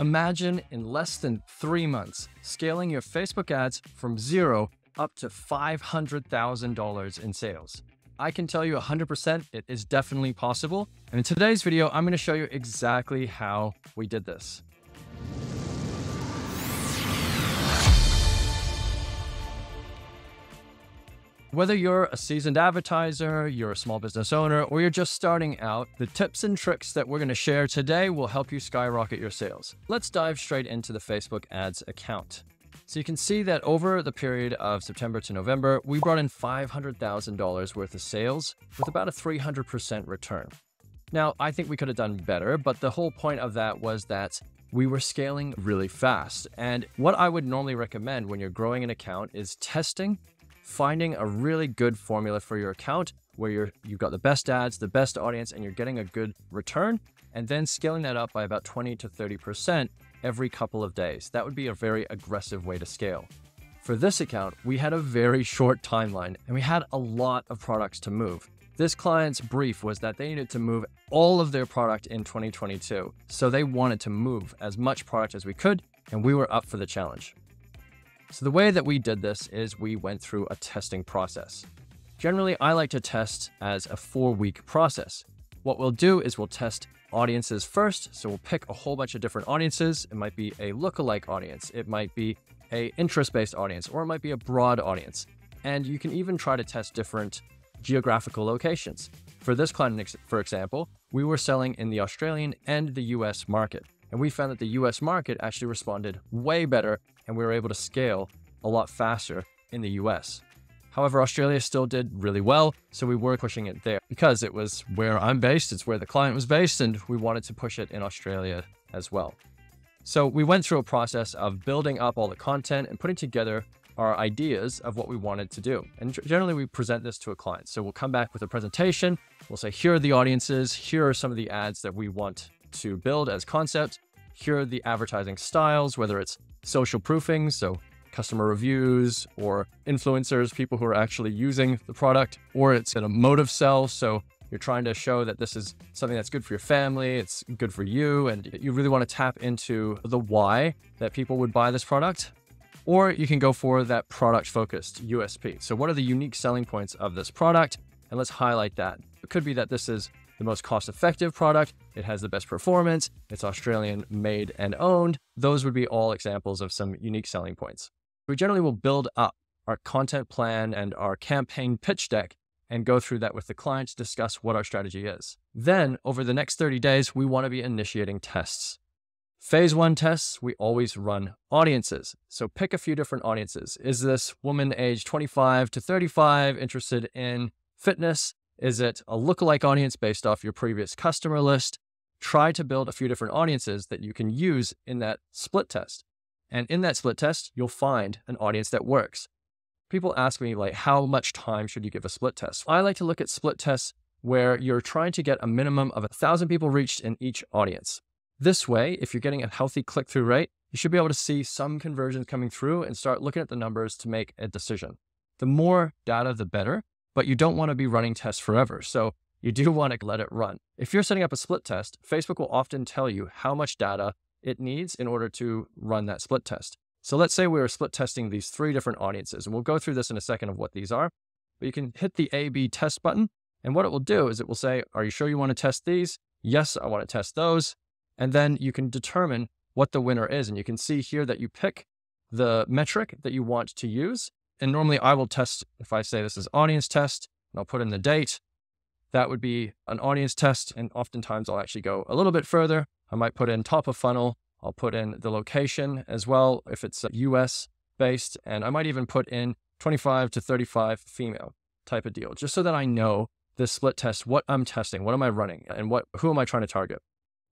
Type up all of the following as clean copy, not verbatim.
Imagine in less than 3 months, scaling your Facebook ads from zero up to $500,000 in sales. I can tell you 100% it is definitely possible. And in today's video, I'm going to show you exactly how we did this. Whether you're a seasoned advertiser, you're a small business owner, or you're just starting out, the tips and tricks that we're going to share today will help you skyrocket your sales. Let's dive straight into the Facebook ads account. So you can see that over the period of September to November, we brought in $500,000 worth of sales with about a 300% return. Now, I think we could have done better, but the whole point of that was that we were scaling really fast. And what I would normally recommend when you're growing an account is testing, finding a really good formula for your account where you've got the best ads, the best audience, and you're getting a good return, and then scaling that up by about 20 to 30% every couple of days. That would be a very aggressive way to scale. For this account, we had a very short timeline and we had a lot of products to move. This client's brief was that they needed to move all of their product in 2022. So they wanted to move as much product as we could, and we were up for the challenge. So the way that we did this is we went through a testing process. Generally, I like to test as a 4-week process. What we'll do is we'll test audiences first. So we'll pick a whole bunch of different audiences. It might be a lookalike audience. It might be an interest-based audience, or it might be a broad audience. And you can even try to test different geographical locations. For this client, for example, we were selling in the Australian and the US market. And we found that the US market actually responded way better, and we were able to scale a lot faster in the US. However, Australia still did really well, so we were pushing it there because it was where I'm based, it's where the client was based, and we wanted to push it in Australia as well. So we went through a process of building up all the content and putting together our ideas of what we wanted to do. And generally, we present this to a client. So we'll come back with a presentation. We'll say, here are the audiences. Here are some of the ads that we want to build as concept. Here are the advertising styles, whether it's social proofing, so customer reviews, or influencers, people who are actually using the product, or it's an emotive sell. So you're trying to show that this is something that's good for your family, it's good for you, and you really want to tap into the why that people would buy this product. Or you can go for that product-focused USP. So what are the unique selling points of this product? And let's highlight that. It could be that this is the most cost-effective product, it has the best performance, it's Australian made and owned. Those would be all examples of some unique selling points. We generally will build up our content plan and our campaign pitch deck and go through that with the client to discuss what our strategy is. Then, over the next 30 days, we want to be initiating tests. Phase 1 tests, we always run audiences. So pick a few different audiences. Is this woman aged 25 to 35 interested in fitness? Is it a lookalike audience based off your previous customer list? Try to build a few different audiences that you can use in that split test. And in that split test, you'll find an audience that works. People ask me, like, how much time should you give a split test? I like to look at split tests where you're trying to get a minimum of 1,000 people reached in each audience. This way, if you're getting a healthy click-through rate, you should be able to see some conversions coming through and start looking at the numbers to make a decision. The more data, the better, but you don't want to be running tests forever. So you do want to let it run. If you're setting up a split test, Facebook will often tell you how much data it needs in order to run that split test. So let's say we were split testing these 3 different audiences, and we'll go through this in a second of what these are, but you can hit the A/B test button. And what it will do is it will say, are you sure you want to test these? Yes, I want to test those. And then you can determine what the winner is. And you can see here that you pick the metric that you want to use. And normally I will test, if I say this is audience test, and I'll put in the date, that would be an audience test. And oftentimes I'll actually go a little bit further. I might put in top of funnel. I'll put in the location as well, if it's US based. And I might even put in 25 to 35 female type of deal, just so that I know this split test, what I'm testing, what am I running, and who am I trying to target?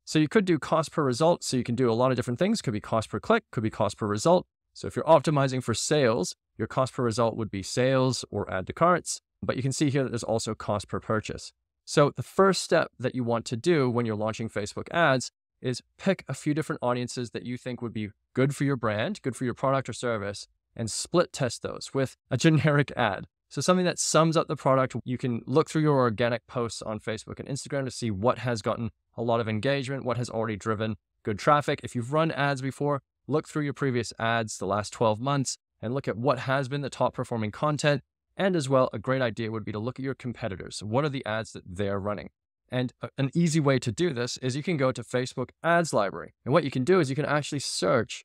So you could do cost per result. So you can do a lot of different things. Could be cost per click, could be cost per result. So if you're optimizing for sales, your cost per result would be sales or add to carts. But you can see here that there's also cost per purchase. So the first step that you want to do when you're launching Facebook ads is pick a few different audiences that you think would be good for your brand, good for your product or service, and split test those with a generic ad. So something that sums up the product. You can look through your organic posts on Facebook and Instagram to see what has gotten a lot of engagement, what has already driven good traffic. If you've run ads before, look through your previous ads the last 12 months and look at what has been the top performing content. And as well, a great idea would be to look at your competitors. What are the ads that they're running? And an easy way to do this is you can go to Facebook Ads Library. And what you can do is you can actually search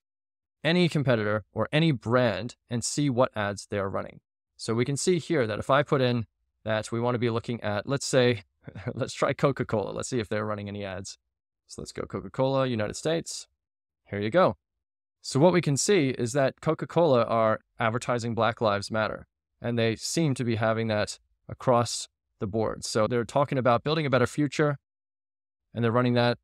any competitor or any brand and see what ads they're running. So we can see here that if I put in that we want to be looking at, let's say, let's try Coca-Cola. Let's see if they're running any ads. So let's go Coca-Cola, United States. Here you go. So what we can see is that Coca-Cola are advertising Black Lives Matter, and they seem to be having that across the board. So they're talking about building a better future, and they're running that.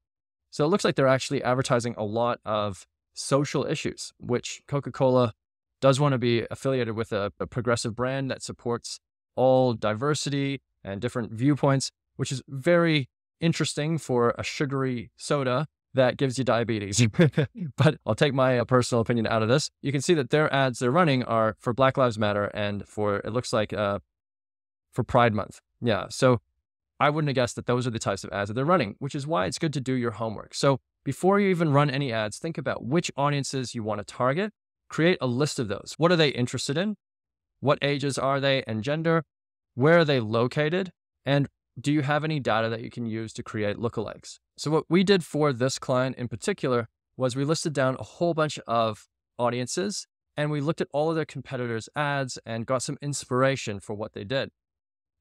So it looks like they're actually advertising a lot of social issues, which Coca-Cola does want to be affiliated with a progressive brand that supports all diversity and different viewpoints, which is very interesting for a sugary soda that gives you diabetes. But I'll take my personal opinion out of this. You can see that their ads they're running are for Black Lives Matter and for, it looks like, for Pride Month. Yeah, so I wouldn't have guessed that those are the types of ads that they're running, which is why it's good to do your homework. So before you even run any ads, think about which audiences you want to target. Create a list of those. What are they interested in? What ages are they and gender? Where are they located? And do you have any data that you can use to create lookalikes? So what we did for this client in particular was we listed down a whole bunch of audiences and we looked at all of their competitors' ads and got some inspiration for what they did.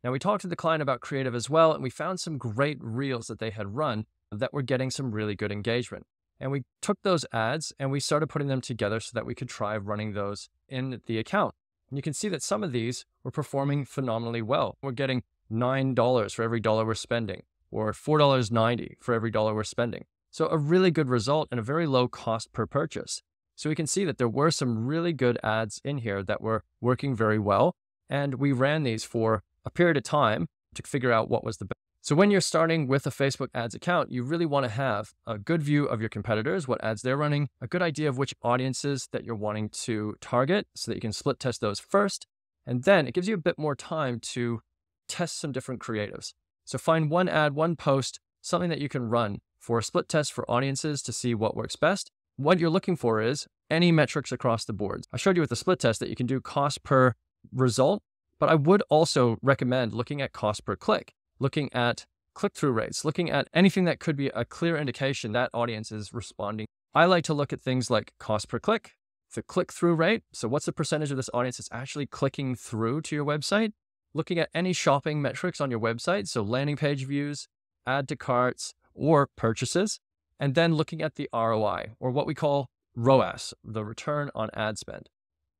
Now we talked to the client about creative as well, and we found some great reels that they had run that were getting some really good engagement. And we took those ads and we started putting them together so that we could try running those in the account. And you can see that some of these were performing phenomenally well. We're getting $9 for every dollar we're spending, or $4.90 for every dollar we're spending. So a really good result and a very low cost per purchase. So we can see that there were some really good ads in here that were working very well. And we ran these for a period of time to figure out what was the best. So when you're starting with a Facebook ads account, you really want to have a good view of your competitors, what ads they're running, a good idea of which audiences that you're wanting to target so that you can split test those first. And then it gives you a bit more time to test some different creatives. So find one ad, one post, something that you can run for a split test for audiences to see what works best. What you're looking for is any metrics across the board. I showed you with the split test that you can do cost per result, but I would also recommend looking at cost per click, looking at click-through rates, looking at anything that could be a clear indication that audience is responding. I like to look at things like cost per click, the click-through rate. So what's the percentage of this audience that's actually clicking through to your website? Looking at any shopping metrics on your website, so landing page views, add to carts, or purchases, and then looking at the ROI, or what we call ROAS, the return on ad spend.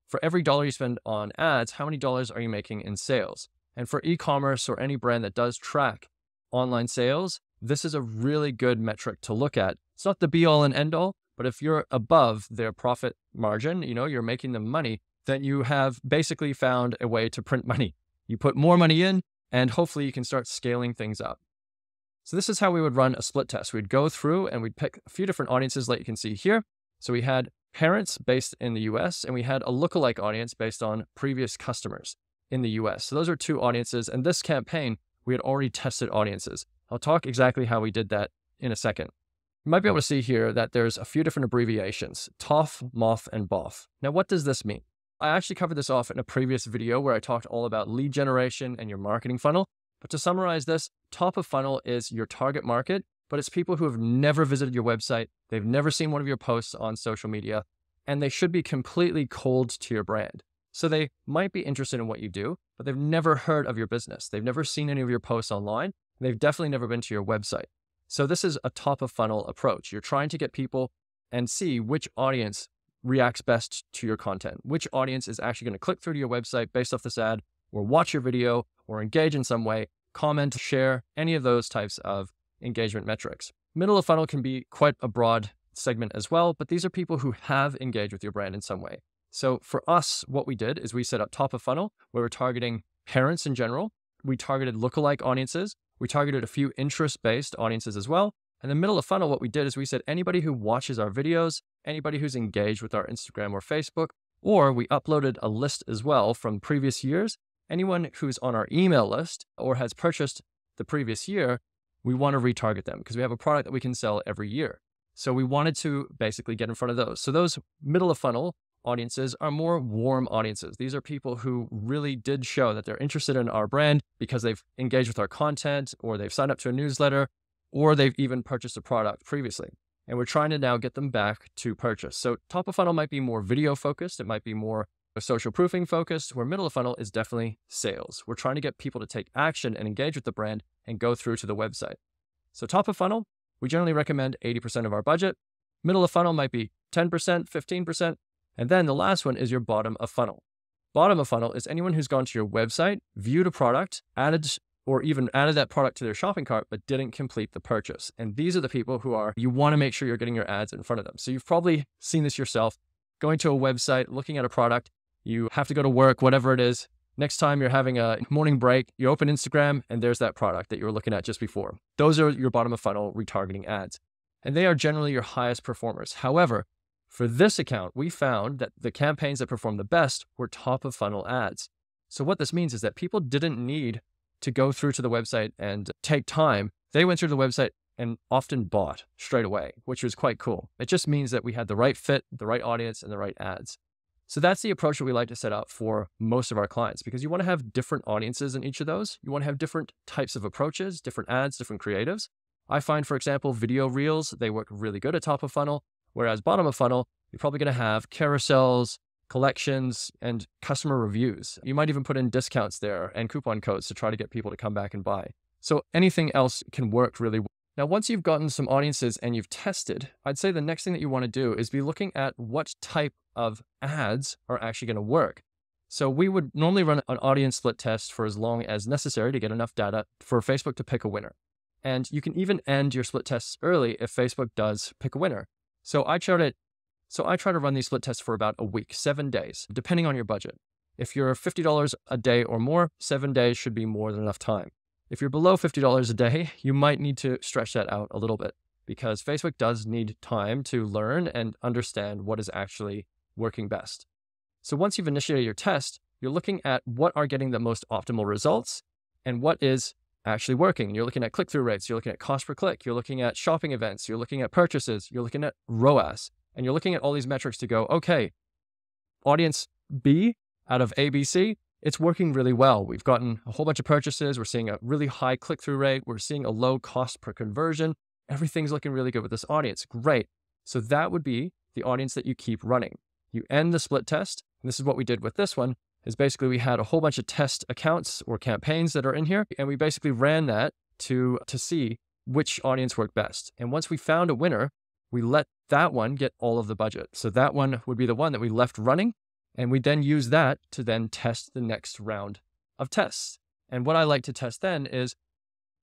For every dollar you spend on ads, how many dollars are you making in sales? And for e-commerce or any brand that does track online sales, this is a really good metric to look at. It's not the be all and end all, but if you're above their profit margin, you're making them money, then you have basically found a way to print money. You put more money in, and hopefully you can start scaling things up. So this is how we would run a split test. We'd go through and we'd pick a few different audiences like you can see here. So we had parents based in the US, and we had a lookalike audience based on previous customers in the US. So those are two audiences. And this campaign, we had already tested audiences. I'll talk exactly how we did that in a second. You might be able to see here that there's a few different abbreviations, TOF, MOF, and BOF. Now, what does this mean? I actually covered this off in a previous video where I talked all about lead generation and your marketing funnel. But to summarize this, top of funnel is your target market, but it's people who have never visited your website. They've never seen one of your posts on social media, and they should be completely cold to your brand. So they might be interested in what you do, but they've never heard of your business. They've never seen any of your posts online. And they've definitely never been to your website. So this is a top of funnel approach. You're trying to get people and see which audience reacts best to your content, which audience is actually going to click through to your website based off this ad, or watch your video, or engage in some way, comment, share, any of those types of engagement metrics. Middle of funnel can be quite a broad segment as well, but these are people who have engaged with your brand in some way. So for us, what we did is we set up top of funnel where we're targeting parents in general. We targeted lookalike audiences. We targeted a few interest-based audiences as well. And the middle of funnel, what we did is we said anybody who watches our videos, anybody who's engaged with our Instagram or Facebook, or we uploaded a list as well from previous years. Anyone who's on our email list or has purchased the previous year, we want to retarget them because we have a product that we can sell every year. So we wanted to basically get in front of those. So those middle of funnel audiences are more warm audiences. These are people who really did show that they're interested in our brand because they've engaged with our content, or they've signed up to a newsletter, or they've even purchased a product previously. And we're trying to now get them back to purchase. So top of funnel might be more video focused. It might be more social proofing focused, where middle of funnel is definitely sales. We're trying to get people to take action and engage with the brand and go through to the website. So top of funnel, we generally recommend 80% of our budget. Middle of funnel might be 10%, 15%. And then the last one is your bottom of funnel. Bottom of funnel is anyone who's gone to your website, viewed a product, added that product to their shopping cart, but didn't complete the purchase. And these are the people you want to make sure you're getting your ads in front of them. So you've probably seen this yourself, going to a website, looking at a product, you have to go to work, whatever it is. Next time you're having a morning break, you open Instagram and there's that product that you were looking at just before. Those are your bottom of funnel retargeting ads. And they are generally your highest performers. However, for this account, we found that the campaigns that performed the best were top of funnel ads. So what this means is that people didn't need to go through to the website and take time. They went through the website and often bought straight away, which was quite cool. It just means that we had the right fit, the right audience, and the right ads. So that's the approach that we like to set up for most of our clients, because you want to have different audiences in each of those. You want to have different types of approaches, different ads, different creatives. I find, for example, video reels, they work really good at top of funnel, whereas bottom of funnel, you're probably going to have carousels, collections, and customer reviews. You might even put in discounts there and coupon codes to try to get people to come back and buy. So anything else can work really well. Now, once you've gotten some audiences and you've tested, I'd say the next thing that you want to do is be looking at what type of ads are actually going to work. So we would normally run an audience split test for as long as necessary to get enough data for Facebook to pick a winner. And you can even end your split tests early if Facebook does pick a winner. So I try to run these split tests for about a week, 7 days, depending on your budget. If you're $50 a day or more, 7 days should be more than enough time. If you're below $50 a day, you might need to stretch that out a little bit, because Facebook does need time to learn and understand what is actually working best. So once you've initiated your test, you're looking at what are getting the most optimal results and what is actually working. And you're looking at click-through rates, you're looking at cost per click, you're looking at shopping events, you're looking at purchases, you're looking at ROAS, and you're looking at all these metrics to go, okay, audience B out of ABC, it's working really well. We've gotten a whole bunch of purchases. We're seeing a really high click-through rate. We're seeing a low cost per conversion. Everything's looking really good with this audience. Great. So that would be the audience that you keep running. You end the split test. And this is what we did with this one, is basically we had a whole bunch of test accounts or campaigns that are in here. And we basically ran that to see which audience worked best. And once we found a winner, we let that one get all of the budget. So that one would be the one that we left running. And we then use that to then test the next round of tests. And what I like to test then is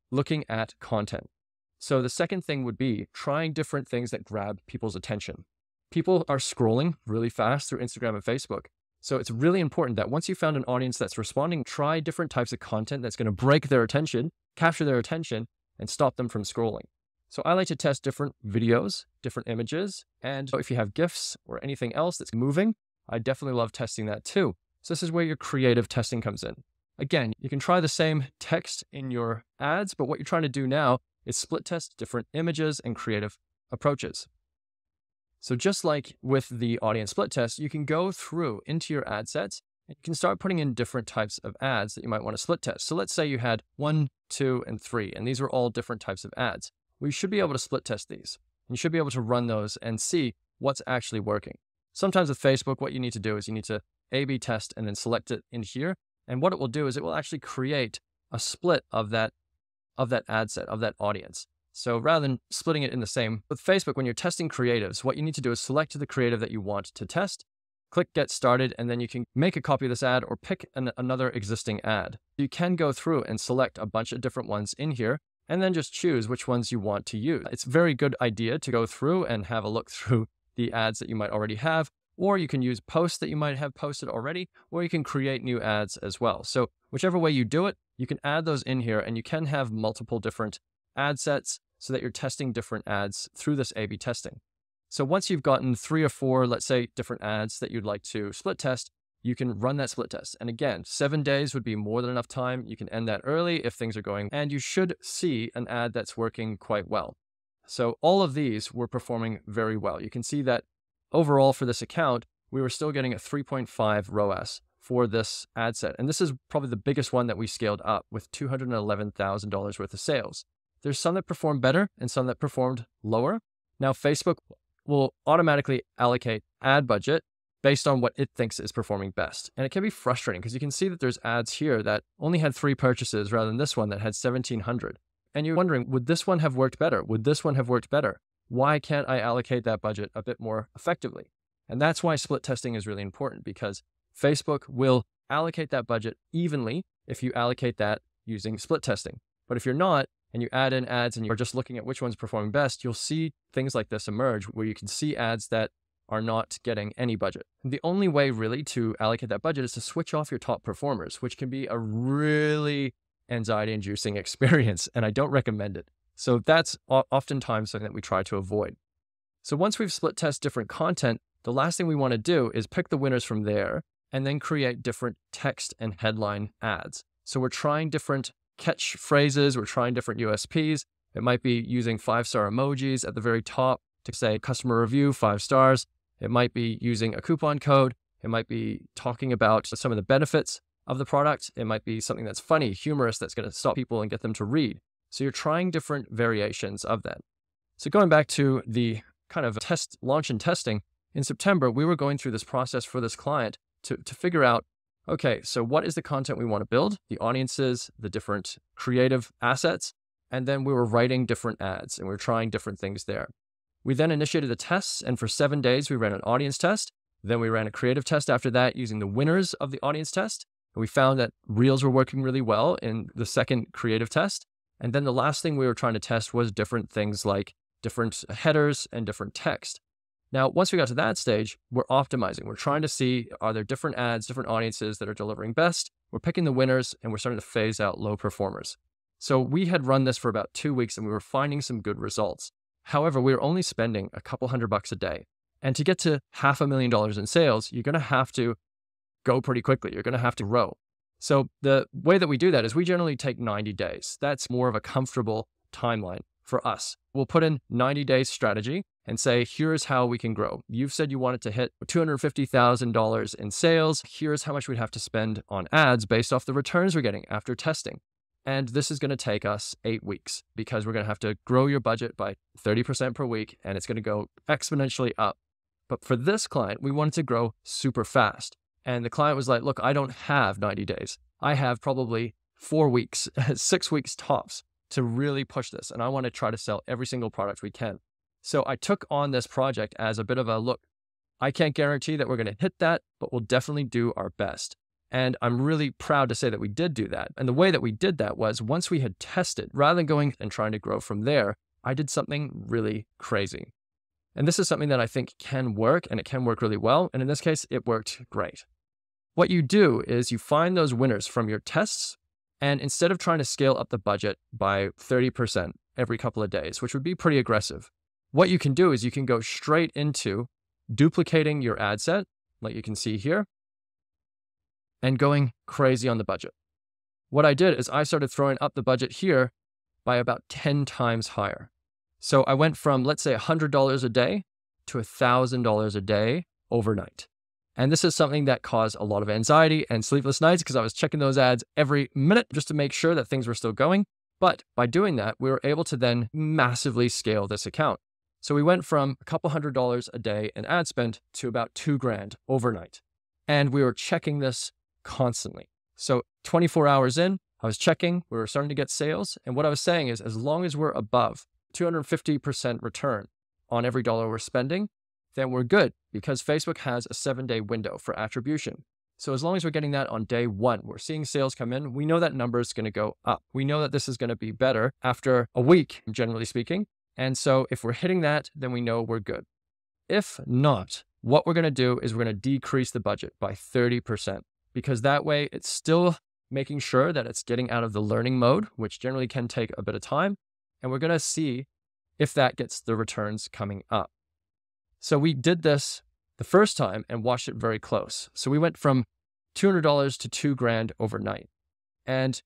looking at content. So the second thing would be trying different things that grab people's attention. People are scrolling really fast through Instagram and Facebook. So it's really important that once you found an audience that's responding, try different types of content that's going to break their attention, capture their attention, and stop them from scrolling. So I like to test different videos, different images, and if you have GIFs or anything else that's moving, I definitely love testing that too. So this is where your creative testing comes in. Again, you can try the same text in your ads, but what you're trying to do now is split test different images and creative approaches. So just like with the audience split test, you can go through into your ad sets and you can start putting in different types of ads that you might want to split test. So let's say you had 1, 2, and 3, and these are all different types of ads. We should be able to split test these. You should be able to run those and see what's actually working. Sometimes with Facebook, what you need to do is you need to A/B test and then select it in here. And what it will do is it will actually create a split of that ad set, of that audience. So rather than splitting it in the same, with Facebook, when you're testing creatives, what you need to do is select the creative that you want to test, click Get Started, and then you can make a copy of this ad or pick another existing ad. You can go through and select a bunch of different ones in here and then just choose which ones you want to use. It's a very good idea to go through and have a look through the ads that you might already have, or you can use posts that you might have posted already, or you can create new ads as well. So whichever way you do it, you can add those in here and you can have multiple different ad sets so that you're testing different ads through this A/B testing. So once you've gotten 3 or 4, let's say, different ads that you'd like to split test, you can run that split test. And again, 7 days would be more than enough time. You can end that early if things are going, and you should see an ad that's working quite well. So all of these were performing very well. You can see that overall for this account, we were still getting a 3.5 ROAS for this ad set. And this is probably the biggest one that we scaled up with $211,000 worth of sales. There's some that performed better and some that performed lower. Now, Facebook will automatically allocate ad budget based on what it thinks is performing best. And it can be frustrating because you can see that there's ads here that only had 3 purchases rather than this one that had 1,700. And you're wondering, would this one have worked better? Would this one have worked better? Why can't I allocate that budget a bit more effectively? And that's why split testing is really important, because Facebook will allocate that budget evenly if you allocate that using split testing. But if you're not, and you add in ads and you're just looking at which one's performing best, you'll see things like this emerge where you can see ads that are not getting any budget. The only way really to allocate that budget is to switch off your top performers, which can be a really anxiety-inducing experience, and I don't recommend it. So that's oftentimes something that we try to avoid. So once we've split test different content, the last thing we want to do is pick the winners from there and then create different text and headline ads. So we're trying different catchphrases, we're trying different USPs. It might be using 5-star emojis at the very top to say customer review, 5 stars. It might be using a coupon code. It might be talking about some of the benefits of the product. It might be something that's funny, humorous, that's going to stop people and get them to read. So you're trying different variations of that. So going back to the kind of launch and testing, in September, we were going through this process for this client to figure out, okay, so what is the content we want to build, the audiences, the different creative assets, and then we were writing different ads and we were trying different things there. We then initiated the tests, and for 7 days, we ran an audience test. Then we ran a creative test after that using the winners of the audience test. And we found that Reels were working really well in the second creative test. And then the last thing we were trying to test was different things like different headers and different text. Now, once we got to that stage, we're optimizing. We're trying to see, are there different ads, different audiences that are delivering best? We're picking the winners, and we're starting to phase out low performers. So we had run this for about 2 weeks, and we were finding some good results. However, we were only spending a couple $100 a day. And to get to $500,000 in sales, you're going to have to go pretty quickly. You're going to have to grow. So the way that we do that is we generally take 90 days. That's more of a comfortable timeline for us. We'll put in 90 days strategy and say, here's how we can grow. You've said you wanted to hit $250,000 in sales. Here's how much we'd have to spend on ads based off the returns we're getting after testing. And this is going to take us 8 weeks because we're going to have to grow your budget by 30% per week, and it's going to go exponentially up. But for this client, we wanted to grow super fast. And the client was like, look, I don't have 90 days. I have probably 4 weeks, 6 weeks tops to really push this. And I want to try to sell every single product we can. So I took on this project as a bit of a look. I can't guarantee that we're going to hit that, but we'll definitely do our best. And I'm really proud to say that we did do that. And the way that we did that was once we had tested, rather than going and trying to grow from there, I did something really crazy. And this is something that I think can work, and it can work really well. And in this case, it worked great. What you do is you find those winners from your tests, and instead of trying to scale up the budget by 30% every couple of days, which would be pretty aggressive, what you can do is you can go straight into duplicating your ad set, like you can see here, and going crazy on the budget. What I did is I started throwing up the budget here by about 10 times higher. So I went from, let's say, $100 a day to $1,000 a day overnight. And this is something that caused a lot of anxiety and sleepless nights because I was checking those ads every minute just to make sure that things were still going. But by doing that, we were able to then massively scale this account. So we went from a couple $100 a day in ad spend to about $2,000 overnight. And we were checking this constantly. So 24 hours in, I was checking, we were starting to get sales. And what I was saying is, as long as we're above 250% return on every dollar we're spending, then we're good because Facebook has a 7-day window for attribution. So as long as we're getting that on day 1, we're seeing sales come in, we know that number is going to go up. We know that this is going to be better after a week, generally speaking. And so if we're hitting that, then we know we're good. If not, what we're going to do is we're going to decrease the budget by 30%, because that way it's still making sure that it's getting out of the learning mode, which generally can take a bit of time. And we're going to see if that gets the returns coming up. So we did this the first time and watched it very close. So we went from $200 to $2,000 overnight. And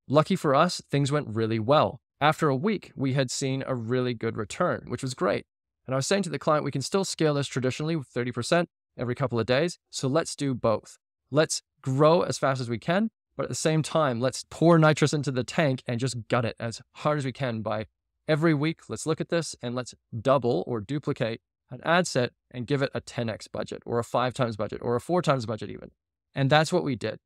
lucky for us, things went really well After a week, we had seen a really good return, which was great. And I was saying to the client, we can still scale this traditionally with 30% every couple of days. So let's do both. Let's grow as fast as we can, but at the same time, let's pour nitrous into the tank and just gut it as hard as we can by every week. Let's look at this and let's double or duplicate an ad set and give it a 10x budget or a 5 times budget or a 4 times budget even. And that's what we did.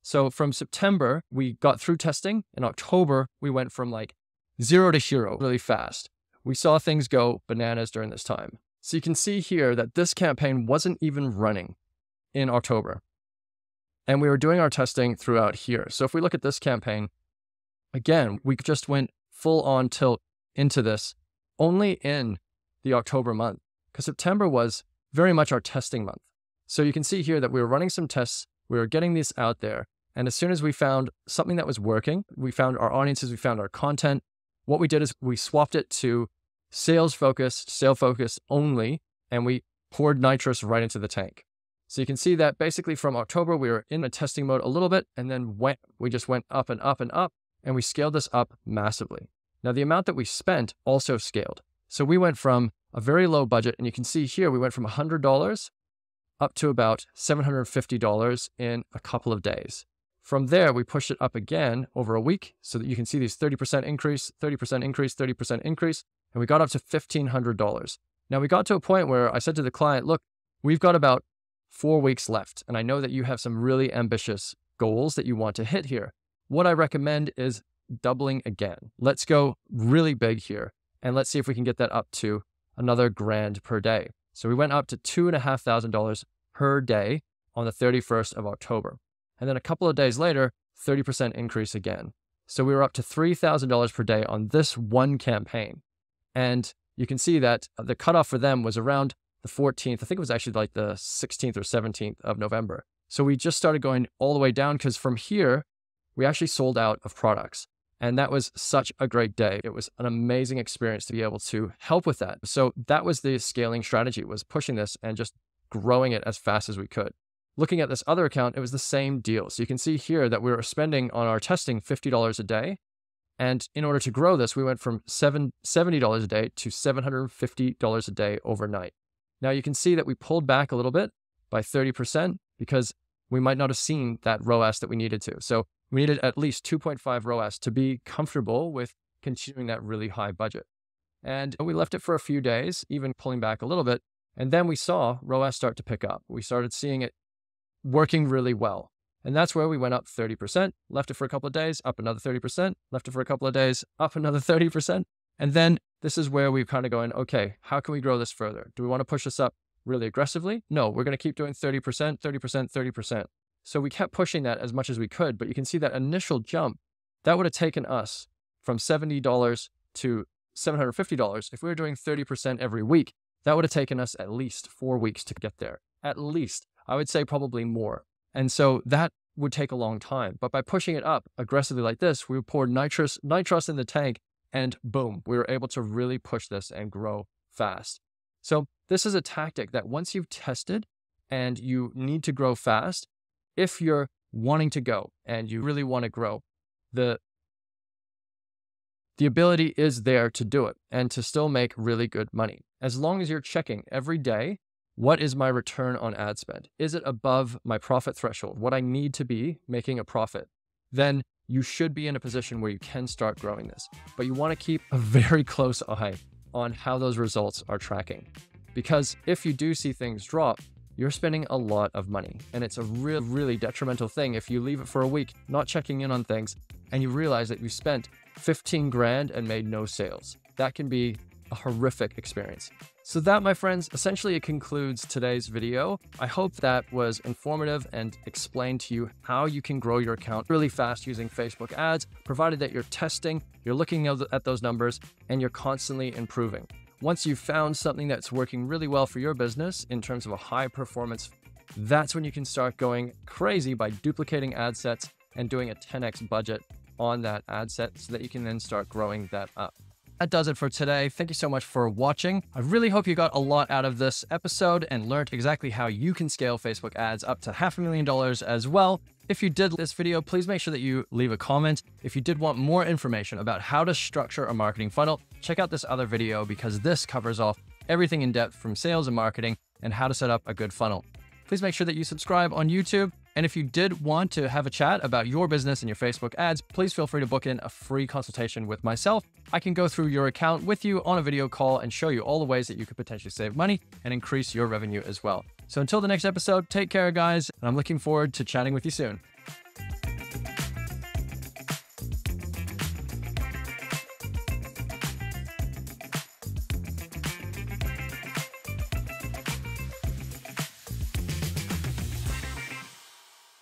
So from September, we got through testing. In October, we went from like 0 to hero really fast. We saw things go bananas during this time. So you can see here that this campaign wasn't even running in October. And we were doing our testing throughout here. So if we look at this campaign, again, we just went full on tilt into this only in the October month, because September was very much our testing month. So you can see here that we were running some tests, we were getting this out there. And as soon as we found something that was working, we found our audiences, we found our content, what we did is we swapped it to sale focused only, and we poured nitrous right into the tank. So you can see that basically from October, we were in a testing mode a little bit, and then we just went up and up and up, and we scaled this up massively. Now, the amount that we spent also scaled. So we went from a very low budget, and you can see here, we went from $100 up to about $750 in a couple of days. From there, we pushed it up again over a week so that you can see these 30% increase, 30% increase, 30% increase, and we got up to $1,500. Now, we got to a point where I said to the client, look, we've got about 4 weeks left, and I know that you have some really ambitious goals that you want to hit here. What I recommend is doubling again. Let's go really big here, and let's see if we can get that up to another $1,000 per day. So we went up to $2,500 per day on the 31st of October. And then a couple of days later, 30% increase again. So we were up to $3,000 per day on this one campaign. And you can see that the cutoff for them was around the 14th. I think it was actually like the 16th or 17th of November. So we just started going all the way down because from here, we actually sold out of products. And that was such a great day. It was an amazing experience to be able to help with that. So that was the scaling strategy, was pushing this and just growing it as fast as we could. Looking at this other account, it was the same deal. So you can see here that we were spending on our testing $50 a day. And in order to grow this, we went from $70 a day to $750 a day overnight. Now you can see that we pulled back a little bit by 30% because we might not have seen that ROAS that we needed to. So we needed at least 2.5 ROAS to be comfortable with continuing that really high budget. And we left it for a few days, even pulling back a little bit. And then we saw ROAS start to pick up. We started seeing it working really well. And that's where we went up 30%, left it for a couple of days, up another 30%, left it for a couple of days, up another 30%. And then this is where we're kind of going, okay, how can we grow this further? Do we want to push this up really aggressively? No, we're going to keep doing 30%, 30%, 30%. So we kept pushing that as much as we could, but you can see that initial jump, that would have taken us from $70 to $750. If we were doing 30% every week, that would have taken us at least 4 weeks to get there. At least, I would say probably more. And so that would take a long time. But by pushing it up aggressively like this, we would pour nitrous in the tank, and boom, we were able to really push this and grow fast. So this is a tactic that once you've tested and you need to grow fast, if you're wanting to go and you really want to grow, the ability is there to do it and to still make really good money. As long as you're checking every day, what is my return on ad spend? Is it above my profit threshold, what I need to be making a profit? Then you should be in a position where you can start growing this. But you want to keep a very close eye on how those results are tracking. Because if you do see things drop, you're spending a lot of money. And it's a really detrimental thing if you leave it for a week, not checking in on things, and you realize that you spent 15 grand and made no sales. That can be a horrific experience. So that, my friends, essentially it concludes today's video. I hope that was informative and explained to you how you can grow your account really fast using Facebook ads, provided that you're testing, you're looking at those numbers, and you're constantly improving. Once you've found something that's working really well for your business in terms of a high performance, that's when you can start going crazy by duplicating ad sets and doing a 10x budget on that ad set so that you can then start growing that up. That does it for today. Thank you so much for watching. I really hope you got a lot out of this episode and learned exactly how you can scale Facebook ads up to $500,000 as well. If you did this video, please make sure that you leave a comment. If you did want more information about how to structure a marketing funnel, check out this other video because this covers off everything in depth from sales and marketing and how to set up a good funnel. Please make sure that you subscribe on YouTube. And if you did want to have a chat about your business and your Facebook ads, please feel free to book in a free consultation with myself. I can go through your account with you on a video call and show you all the ways that you could potentially save money and increase your revenue as well. So until the next episode, take care, guys, and I'm looking forward to chatting with you soon.